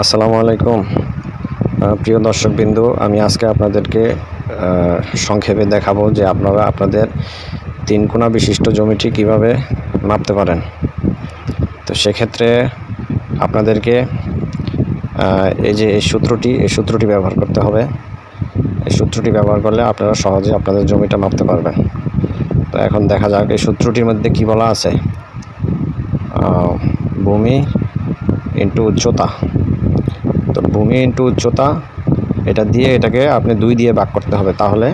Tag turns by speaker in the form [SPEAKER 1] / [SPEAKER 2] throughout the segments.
[SPEAKER 1] আসসালামু আলাইকুম প্রিয় দর্শকবৃন্দ, আমি আজকে আপনাদেরকে সংক্ষেপে দেখাবো যে আপনারা আপনাদের 3 কোণা বিশিষ্ট জমিটি কিভাবে মাপতে পারেন। তো সেক্ষেত্রে আপনাদেরকে এই সূত্রটি ব্যবহার করতে হবে। এই সূত্রটি ব্যবহার করলে আপনারা সহজে আপনাদের জমিটা মাপতে পারবেন। তো এখন দেখা যাক এই সূত্রটির মধ্যে কি বলা আছে। ভূমি ইন্টু উচ্চতা। তো ভূমি ইন্টু উচ্চতা এটা দিয়ে এটাকে আপনি 2 দিয়ে ভাগ করতে হবে, তাহলে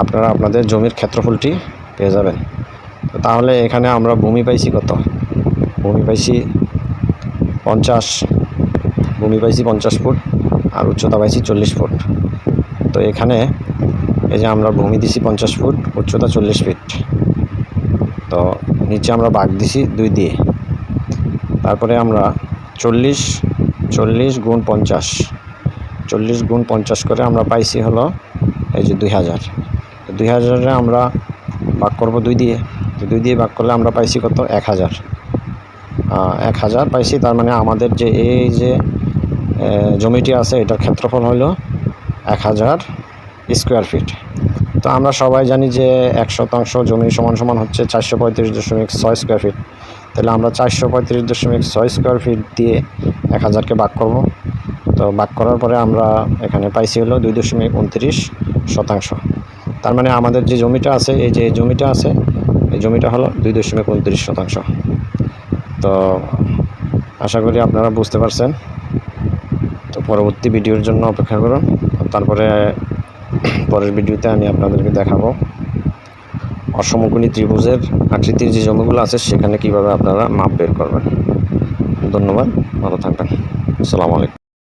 [SPEAKER 1] আপনারা আপনাদের জমির ক্ষেত্রফলটি পেয়ে যাবেন। তো তাহলে এখানে আমরা ভূমি পাইছি কত? ভূমি পাইছি 50 ফুট আর উচ্চতা পাইছি 40 ফুট। তো এখানে এই যে আমরা ভূমি দিছি 50 ফুট, উচ্চতা 40 ফিট। তো নিচে আমরা ভাগ দিছি 2 দিয়ে। তারপরে আমরা 40 গুণ 50 করে আমরা পাইছি হলো এই যে 2000। 2000-এ আমরা ভাগ করব 2 দিয়ে। তো 2 দিয়ে ভাগ করলে আমরা পাইছি কত? 1000। 1000 পাইছি। তার মানে আমাদের যে এই যে জমিটি আছে এটার ক্ষেত্রফল হলো 1000 স্কোয়ার ফিট। তো আমরা সবাই জানি যে 1% জমি সমান হচ্ছে 435.6 স্কোয়ার ফিট। তাহলে আমরা 435.6 স্কোয়ার ফিট দিয়ে 1000-কে ভাগ করব। তো ভাগ করার পরে আমরা এখানে পাইছি হলো 2.29%। তার মানে আমাদের যে জমিটা আছে, এই যে জমিটা আছে, এই জমিটা হলো 2.29%। তো আশা করি আপনারা বুঝতে পারছেন। তো পরবর্তী ভিডিওর জন্য অপেক্ষা করুন। তারপরে পরের ভিডিওতে আমি আপনাদেরকে দেখাবো অসমকোণী ত্রিভুজের আকৃতির যে জমিগুলো আছে সেখানে কিভাবে আপনারা মাপ বের করবেন। ধন্যবাদ, ভালো থাকবেন। আসসালামু আলাইকুম।